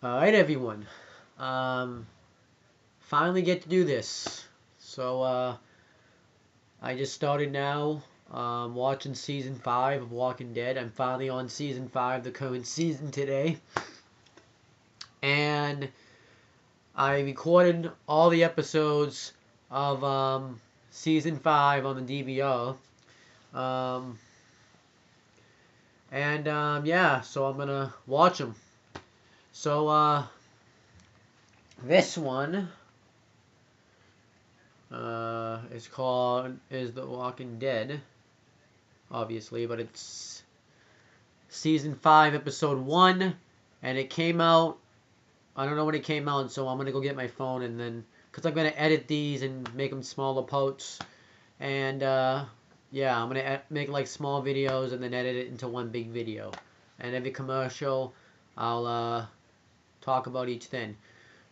Alright, everyone. Finally get to do this. So, I just started now, watching season 5 of Walking Dead. I'm finally on season 5, the current season today. And I recorded all the episodes of, season 5 on the DVR. Yeah, so I'm gonna watch them. So, this one is The Walking Dead, obviously, but it's season 5, episode 1, and it came out. I don't know when it came out, so I'm gonna go get my phone and then, cause I'm gonna edit these and make them smaller parts, and yeah, I'm gonna make like small videos and then edit it into one big video, and every commercial, I'll talk about each thing.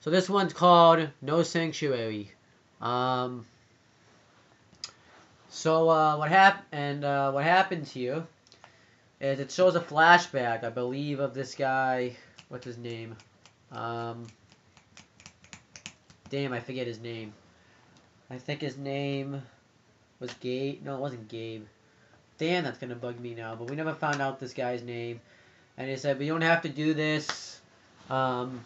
So this one's called No Sanctuary. Um, what happens here is it shows a flashback, I believe, of this guy. What's his name? Damn, I forget his name. I think his name was Gabe. No, it wasn't Gabe. Damn, that's gonna bug me now. But we never found out this guy's name. And he said, we don't have to do this. Kind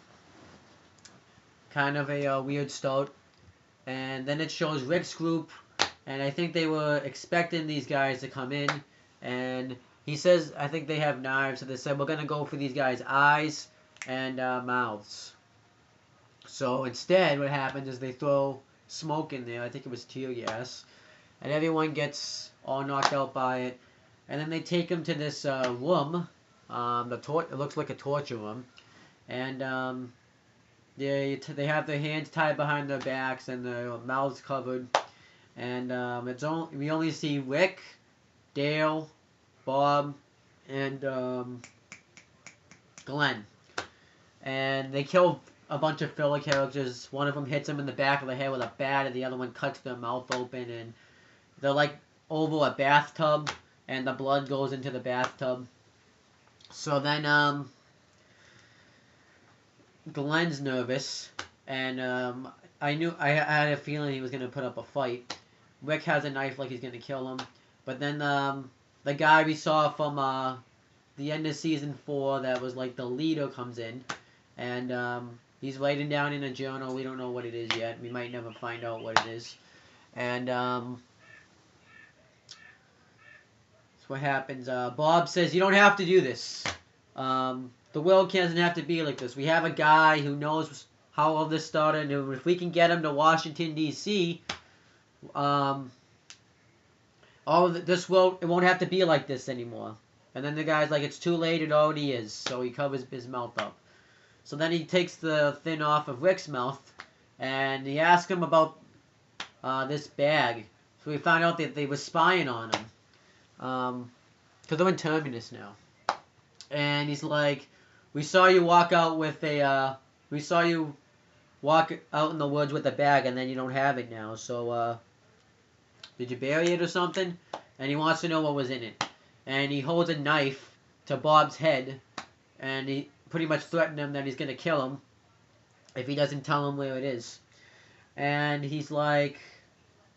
of a weird start. And then it shows Rick's group. And I think they were expecting these guys to come in. And he says, I think they have knives. So they said, we're going to go for these guys' eyes and mouths. So instead, what happens is they throw smoke in there. I think it was tear gas. And everyone gets all knocked out by it. And then they take them to this room. It looks like a torture room. And they have their hands tied behind their backs and their mouths covered. And we only see Rick, Dale, Bob, and Glenn. And they kill a bunch of filler characters. One of them hits him in the back of the head with a bat, and the other one cuts their mouth open. And they're like over a bathtub, and the blood goes into the bathtub. So then Glenn's nervous, and I had a feeling he was gonna put up a fight. Rick has a knife like he's gonna kill him, but then the guy we saw from the end of season 4 that was like the leader comes in, and he's writing down in a journal. We don't know what it is yet. We might never find out what it is. And that's what happens. Bob says, you don't have to do this. The world doesn't have to be like this. We have a guy who knows how all this started, and if we can get him to Washington, D.C., all of this world, it won't have to be like this anymore. And then the guy's like, it's too late, it already is. So he covers his mouth up. So then he takes the thing off of Rick's mouth, and he asks him about this bag. So we found out that they were spying on him. Because they're in Terminus now. And he's like, we saw you walk out with a, we saw you walk out in the woods with a bag, and then you don't have it now. So, did you bury it or something? And he wants to know what was in it. And he holds a knife to Bob's head, and he pretty much threatened him that he's going to kill him if he doesn't tell him where it is. And he's like,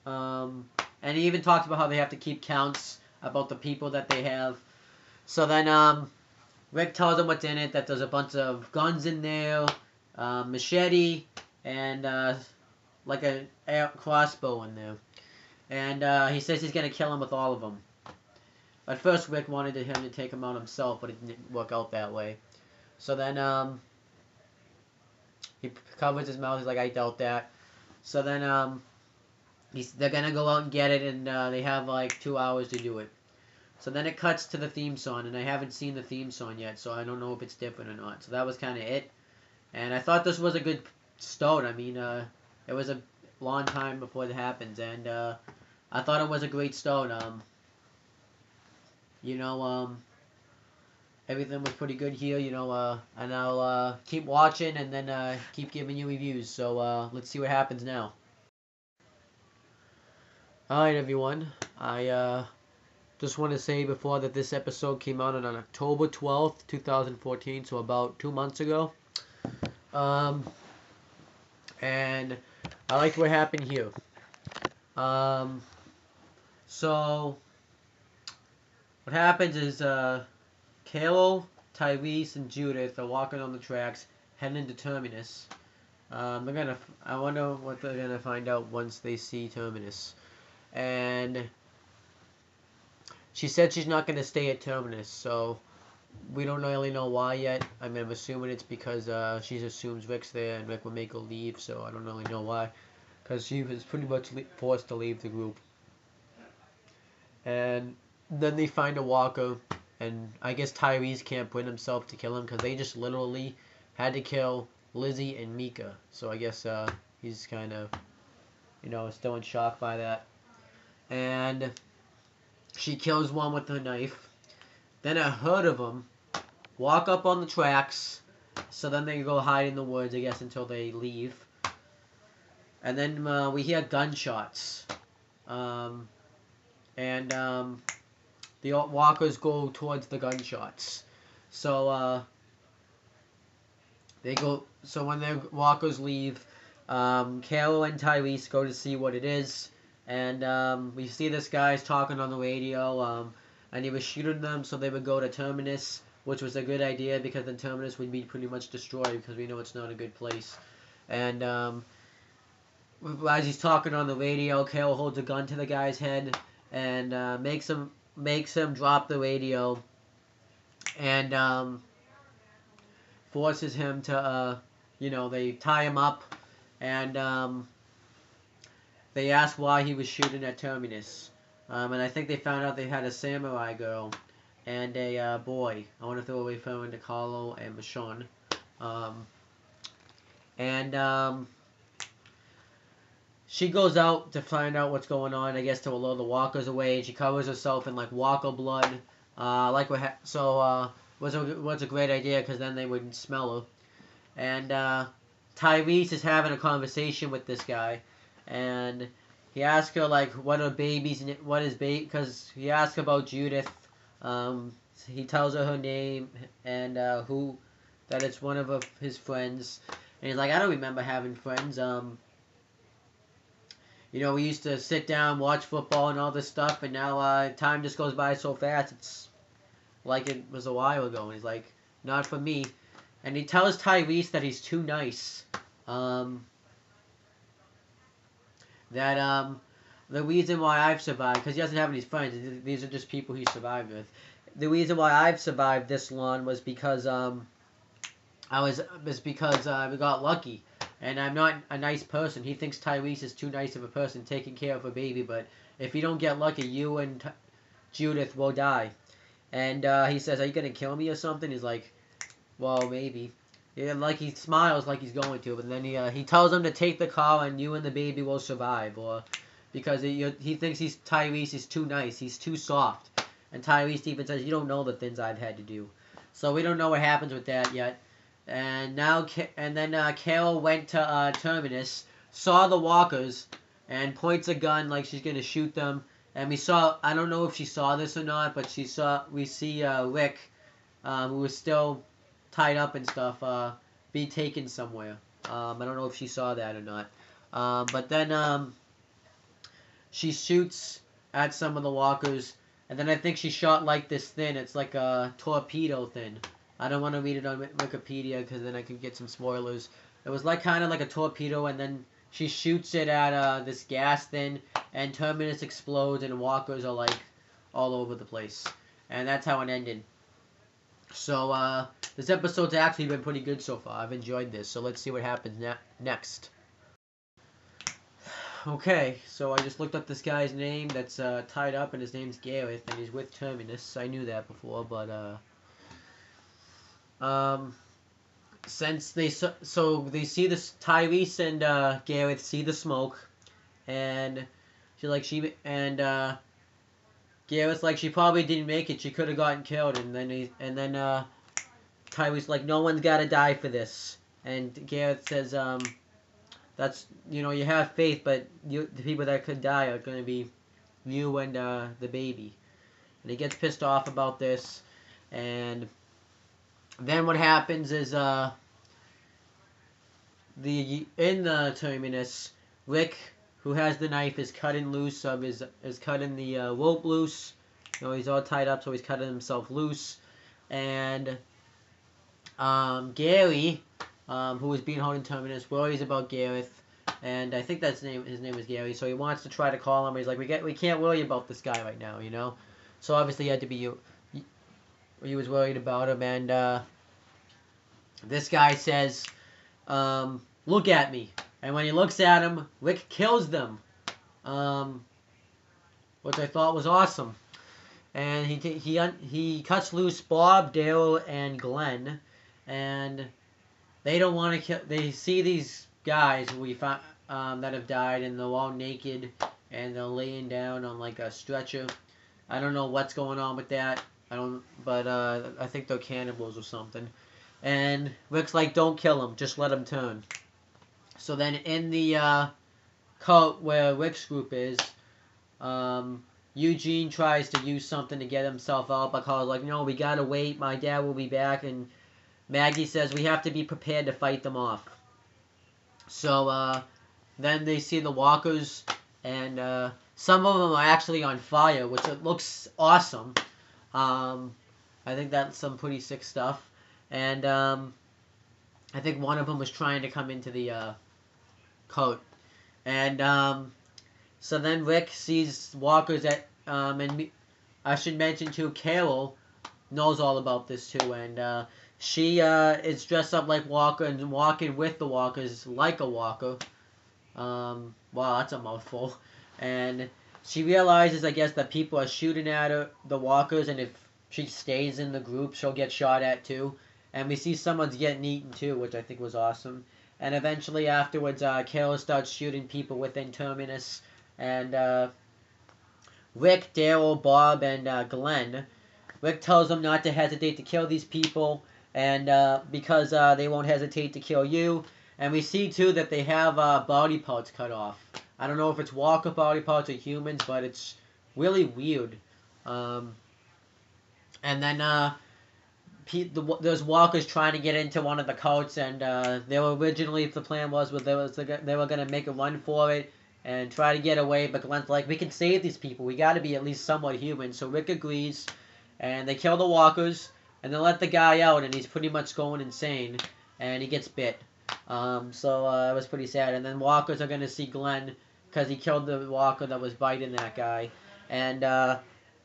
and he even talks about how they have to keep counts about the people that they have. So then, Rick tells him what's in it, that there's a bunch of guns in there, machete, and like a crossbow in there. And he says he's going to kill him with all of them. At first, Rick wanted him to take him out himself, but it didn't work out that way. So then he covers his mouth. He's like, I doubt that. So then they're going to go out and get it, and they have like 2 hours to do it. So then it cuts to the theme song, and I haven't seen the theme song yet, so I don't know if it's different or not. So that was kind of it. And I thought this was a good start. I mean, it was a long time before it happens, and I thought it was a great start. Everything was pretty good here, and I'll keep watching and then keep giving you reviews. So let's see what happens now. Alright, everyone. I just want to say before that this episode came out on October 12th, 2014, so about 2 months ago. Um, and I liked what happened here. Um, so what happens is Carol, Tyrese, and Judith are walking on the tracks, heading to Terminus. They're gonna. I wonder what they're gonna find out once they see Terminus. And she said she's not gonna stay at Terminus, so we don't really know why yet. I mean, I'm assuming it's because she assumes Rick's there and Rick will make her leave, so I don't really know why. Because she was pretty much forced to leave the group. And then they find a walker, and I guess Tyrese can't bring himself to kill him because they just literally had to kill Lizzie and Mika. So I guess he's kind of, still in shock by that. And she kills one with her knife. Then a herd of them walk up on the tracks. So then they go hide in the woods, I guess, until they leave. And then we hear gunshots. And the walkers go towards the gunshots. So they go. So when the walkers leave, Carol and Tyrese go to see what it is, and we see this guy's talking on the radio, and he was shooting them so they would go to Terminus, which was a good idea because then Terminus would be pretty much destroyed because we know it's not a good place. And as he's talking on the radio, Carol holds a gun to the guy's head and makes him drop the radio, and forces him to they tie him up, and they ask why he was shooting at Terminus, and I think they found out they had a samurai girl and a boy. I wonder if they were referring to Carlo and Michonne, and she goes out to find out what's going on, I guess, to lure the walkers away, and she covers herself in like walker blood. Was a great idea because then they wouldn't smell her. And Tyrese is having a conversation with this guy, and he asks her like what are babies, what is baby, because he asks about Judith. He tells her name and that it's one of his friends, and he's like, I don't remember having friends. We used to sit down, watch football and all this stuff, and now time just goes by so fast. It's like it was a while ago. And he's like, not for me. And he tells Tyrese that he's too nice. That the reason why I've survived, because he doesn't have any friends. These are just people he survived with. The reason why I've survived this long was because we got lucky. And I'm not a nice person. He thinks Tyrese is too nice of a person taking care of a baby, but if you don't get lucky, you and Judith will die. And he says, are you going to kill me or something? He's like, well, maybe. Yeah, like he smiles like he's going to, but then he tells him to take the car and you and the baby will survive. Or because he thinks Tyrese is too nice. He's too soft. And Tyrese even says, you don't know the things I've had to do. So we don't know what happens with that yet. And then Carol went to Terminus, saw the walkers, and points a gun like she's gonna shoot them. And I don't know if she saw this or not, but we see Rick, who was still tied up and stuff, be taken somewhere. I don't know if she saw that or not. But then she shoots at some of the walkers, and then I think she shot like this thing. It's like a torpedo thing. I don't want to read it on Wikipedia because then I could get some spoilers. It was kind of like a torpedo, and then she shoots it at this gas thing, and Terminus explodes, and walkers are all over the place. And that's how it ended. So this episode's actually been pretty good so far. I've enjoyed this. So let's see what happens next. Okay, so I just looked up this guy's name that's tied up, and his name's Gareth, and he's with Terminus. I knew that before, but since they see this, Tyrese and Gareth see the smoke, and Gareth's like she probably didn't make it. She could have gotten killed, and then Tyrese like no one's got to die for this, and Gareth says that's you have faith, but the people that could die are going to be you and the baby, and he gets pissed off about this, and then what happens is in the terminus, Rick, who has the knife, is cutting loose of his is cutting the rope loose. He's all tied up, so he's cutting himself loose. And Gary, who is being held in terminus, worries about Gareth, and I think his name is Gary. So he wants to try to call him. He's like, we can't worry about this guy right now, So obviously he had to be he was worried about him, and this guy says, "Look at me." And when he looks at him, Rick kills them, which I thought was awesome. And he cuts loose Bob, Daryl, and Glenn, and they don't want to kill. They see these guys who we found that have died, and they're all naked, and they're laying down on like a stretcher. I don't know what's going on with that. I think they're cannibals or something. And Rick's like, "Don't kill him, just let him turn." So then in the cult where Rick's group is, Eugene tries to use something to get himself out, but Carl's like, "No, we gotta wait. My dad will be back." And Maggie says, "We have to be prepared to fight them off." So then they see the walkers, and some of them are actually on fire, which it looks awesome. I think that's some pretty sick stuff. And I think one of them was trying to come into the coat. And so then Rick sees walkers and I should mention too, Carol knows all about this too, and she is dressed up like Walker and walking with the walkers like a walker. Wow, that's a mouthful. And she realizes, I guess, that people are shooting at her, the walkers, and if she stays in the group, she'll get shot at too. And we see someone's getting eaten too, which I think was awesome. And eventually afterwards, Carol starts shooting people within Terminus. And Rick, Daryl, Bob, and Glenn. Rick tells them not to hesitate to kill these people, and because they won't hesitate to kill you. And we see too that they have body parts cut off. I don't know if it's walker body parts or humans, but it's really weird. And then there's walkers trying to get into one of the cults, and they were originally, the plan was they were going to make a run for it and try to get away, but Glenn's like, "We can save these people. We got to be at least somewhat human." So Rick agrees, and they kill the walkers, and they let the guy out, and he's pretty much going insane, and he gets bit. So it was pretty sad. And then walkers are going to see Glenn because he killed the walker that was biting that guy, and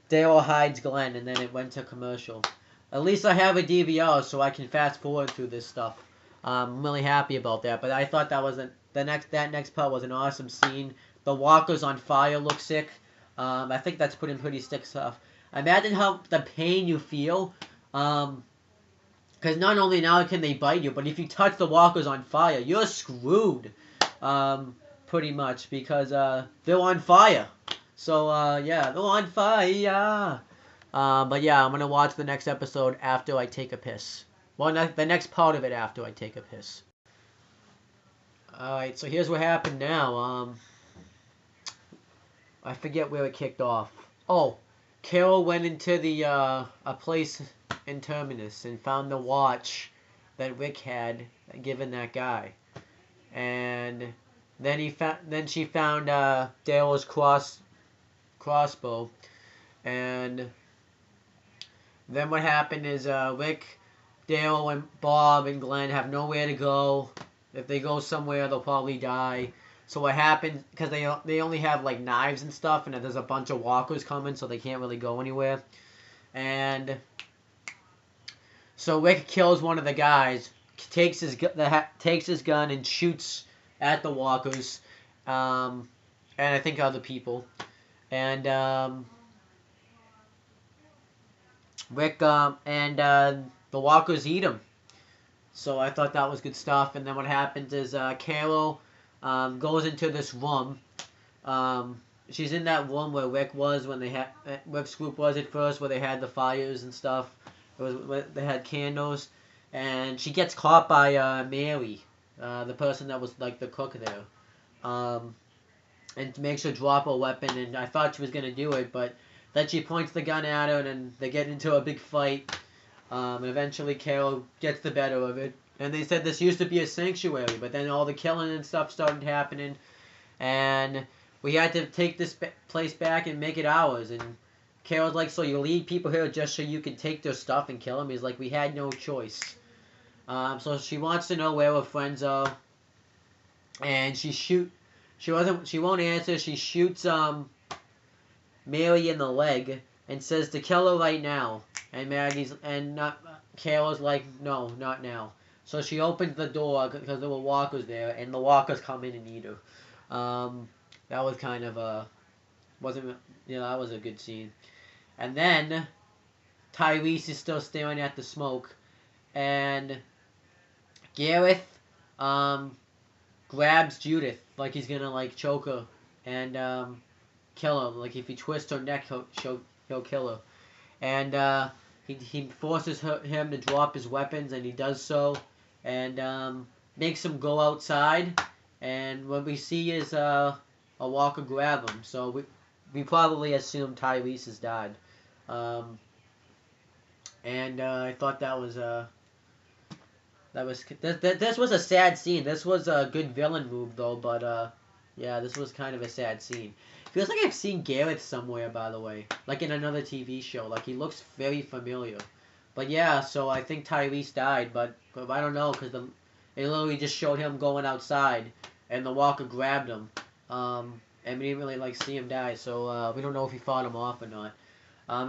Daryl hides Glenn, and then it went to commercial. At least I have a DVR, so I can fast forward through this stuff. I'm really happy about that. But I thought that next part was an awesome scene. The walkers on fire look sick. I think that's putting pretty sick stuff. Imagine how the pain you feel. Because not only now can they bite you, but if you touch the walkers on fire, you're screwed. Pretty much, because they're on fire. So yeah, they're on fire. But yeah, I'm going to watch the next episode after I take a piss. Well, the next part of it after I take a piss. Alright, so here's what happened now. I forget where it kicked off. Oh, Carol went into the a place in Terminus and found the watch that Rick had given that guy. And then she found Daryl's crossbow. And then what happened is Rick, Daryl, and Bob and Glenn have nowhere to go. If they go somewhere, they'll probably die. So what happens, because they only have like knives and stuff, and there's a bunch of walkers coming, so they can't really go anywhere. And so Rick kills one of the guys, takes his gun and shoots at the walkers, and I think other people. And Rick and the walkers eat him. So I thought that was good stuff. And then what happens is Carol goes into this room. She's in that room where Rick was when Rick's group was at first, where they had the fires and stuff. They had candles, and she gets caught by Mary, the person that was like the cook there, and makes her drop a weapon. And I thought she was gonna do it, but then she points the gun at her, and then they get into a big fight. And eventually Carol gets the better of it. And they said this used to be a sanctuary, but then all the killing and stuff started happening, and we had to take this place back and make it ours. And Carol's like, so you lead people here just so you can take their stuff and kill them? He's like, we had no choice. So she wants to know where her friends are, and she won't answer. She shoots Mary in the leg and says to kill her right now. And Carol's like, no, not now. So she opens the door because there were walkers there, and the walkers come in and eat her. That was kind of that was a good scene. And then Tyrese is still staring at the smoke, and Gareth grabs Judith like he's gonna like choke her and kill her. Like if he twists her neck, he'll kill her. And he forces him to drop his weapons, and he does so, and makes him go outside. And what we see is a walker grab him. So we probably assume Tyrese has died. I thought this was a sad scene. This was a good villain move though, but yeah, this was kind of a sad scene. Feels like I've seen Gareth somewhere, by the way, like in another TV show. Like he looks very familiar. But yeah, so I think Tyrese died, but I don't know because it literally just showed him going outside, and the walker grabbed him, and we didn't really like see him die. So we don't know if he fought him off or not.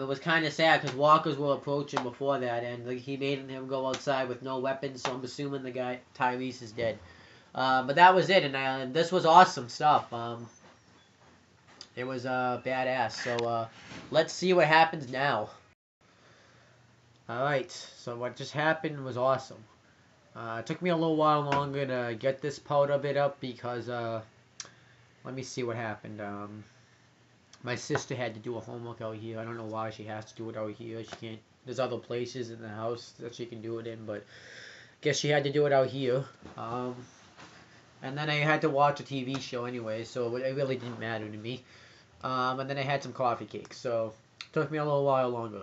It was kind of sad because walkers were approaching before that, and he made him go outside with no weapons. So I'm assuming the guy Tyrese is dead. But that was it, and this was awesome stuff. It was badass. So let's see what happens now. Alright, so what just happened was awesome. It took me a little while longer to get this part of it up because, let me see what happened. My sister had to do a homework out here. I don't know why she has to do it out here. She can't, there's other places in the house that she can do it in, but I guess she had to do it out here. And then I had to watch a TV show anyway, so it really didn't matter to me. And then I had some coffee cakes, so it took me a little while longer.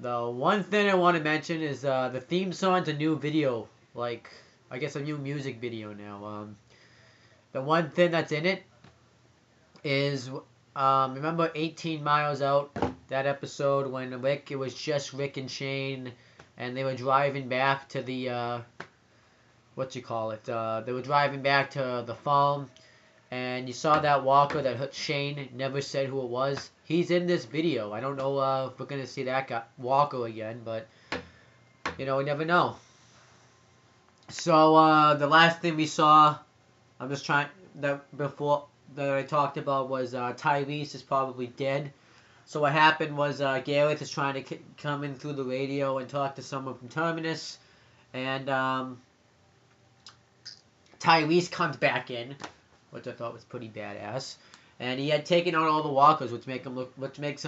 The one thing I want to mention is the theme song's a new video, like, I guess a new music video now. The one thing that's in it is, remember 18 Miles Out, that episode when it was just Rick and Shane, and they were driving back to the, they were driving back to the farm, and you saw that walker that hit Shane, never said who it was. He's in this video. I don't know if we're going to see that walker again, but, you know, we never know. So, the last thing we saw, I'm just trying, that I talked about was Tyrese is probably dead. So what happened was Gareth is trying to come in through the radio and talk to someone from Terminus, and Tyrese comes back in, which I thought was pretty badass. And he had taken out all the walkers, which makes him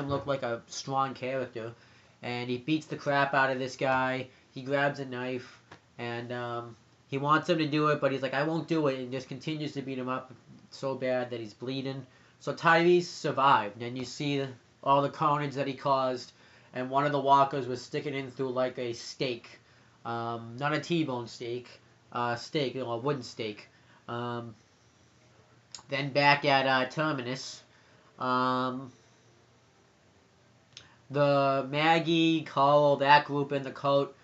look like a strong character. And he beats the crap out of this guy. He grabs a knife, and he wants him to do it, but he's like, I won't do it, and just continues to beat him up so bad that he's bleeding. So Tyrese survived, and you see all the carnage that he caused, and one of the walkers was sticking in through like a stake. Not a T-bone steak, steak, a wooden steak. Then back at Terminus, the Maggie, Carl, that group in the coat,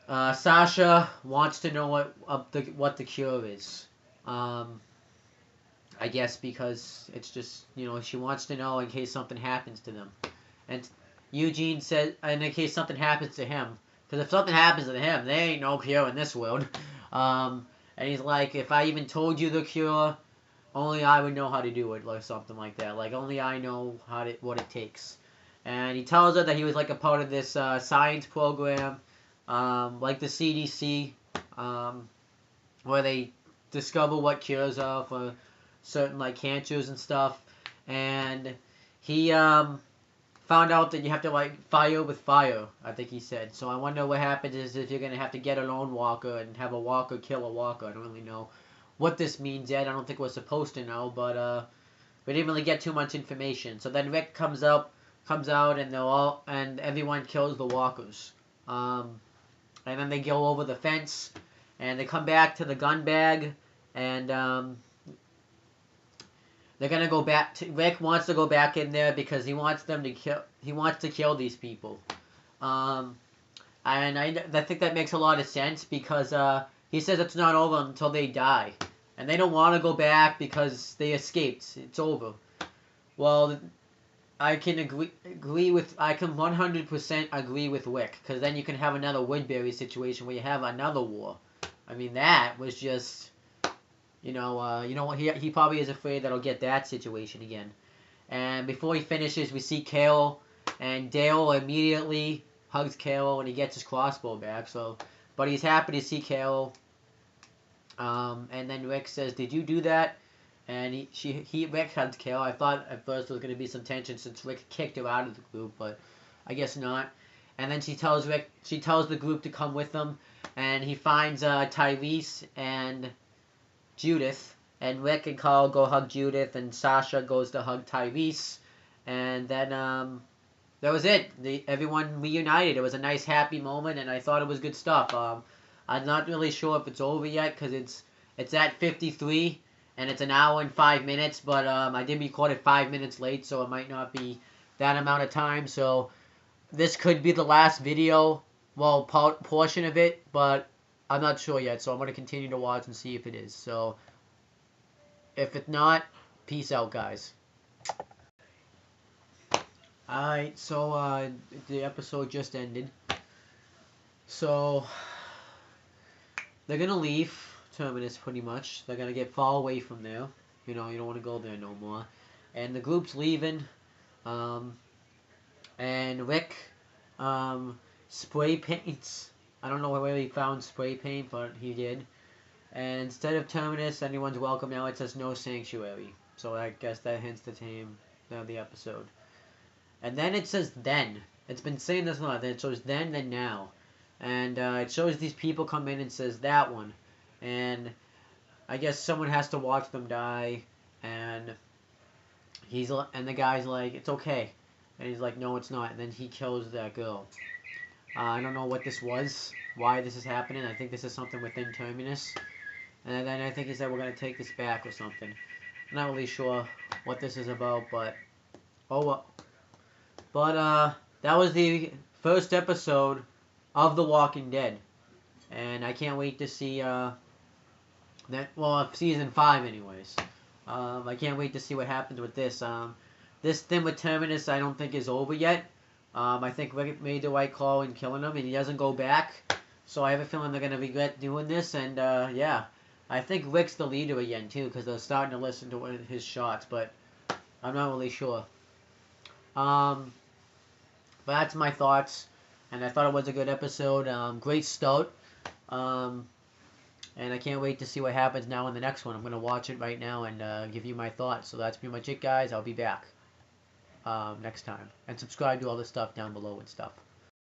Sasha wants to know what the cure is. I guess because it's just, you know, she wants to know in case something happens to them. And Eugene said, and in case something happens to him. Because if something happens to him, there ain't no cure in this world. And he's like, if I even told you the cure, only I would know how to do it, or something like that. Like, only I know what it takes. And he tells her that he was like a part of this science program, like the CDC, where they discover what cures are for certain like cancers and stuff. And he found out that you have to like fire with fire, I think he said. So I wonder what happens is if you're gonna have to get a lone walker and have a walker kill a walker. I don't really know what this means yet. I don't think we're supposed to know, but we didn't really get too much information. So then Rick comes out, and everyone kills the walkers. and then they go over the fence, and they come back to the gun bag, and they're gonna go back. Rick wants to go back in there because he wants them to kill. He wants to kill these people. And I think that makes a lot of sense because he says it's not over until they die, and they don't want to go back because they escaped. It's over. Well, I can I can 100% agree with Wick, because then you can have another Woodbury situation where you have another war. I mean, that was just, you know what, he probably is afraid that he'll get that situation again. And before he finishes, we see Carol, and Dale immediately hugs Carol when he gets his crossbow back. So, but he's happy to see Carol. And then Rick says, "Did you do that?" And Rick hugs Carol. I thought at first there was going to be some tension since Rick kicked her out of the group, but I guess not. And then she tells the group to come with them, and he finds Tyrese and Judith, and Rick and Carl go hug Judith, and Sasha goes to hug Tyrese, and then that was it. Everyone reunited. It was a nice, happy moment, and I thought it was good stuff. I'm not really sure if it's over yet because it's at 53, and it's an hour and 5 minutes. But I did record it 5 minutes late, so it might not be that amount of time. So this could be the last video, well, portion of it, but I'm not sure yet. So I'm gonna continue to watch and see if it is. So if it's not, peace out, guys. Alright, so the episode just ended. So they're gonna leave Terminus pretty much. They're gonna get far away from there. You know, you don't want to go there no more. And the group's leaving. And Rick spray paints. I don't know where he found spray paint, but he did. And instead of Terminus, anyone's welcome, now it says no sanctuary. So I guess that hints the theme of the episode. And then it says then. It's been saying this a lot. Then it shows then now. And it shows these people come in and says that one. And I guess someone has to watch them die. And the guy's like, it's okay. And he's like, no, it's not. And then he kills that girl. I don't know what this was, why this is happening. I think this is something within Terminus. And then I think he said we're going to take this back or something. I'm not really sure what this is about, but oh well. But that was the first episode of The Walking Dead. And I can't wait to see season 5 anyways. I can't wait to see what happens with this. This thing with Terminus I don't think is over yet. I think Rick made the right call in killing him, and he doesn't go back. So I have a feeling they're going to regret doing this, and yeah. I think Rick's the leader again, too, because they're starting to listen to his shots, but I'm not really sure. But that's my thoughts, and I thought it was a good episode. Great start. And I can't wait to see what happens now in the next one. I'm going to watch it right now and give you my thoughts. So that's pretty much it, guys. I'll be back next time. And subscribe to all this stuff down below and stuff.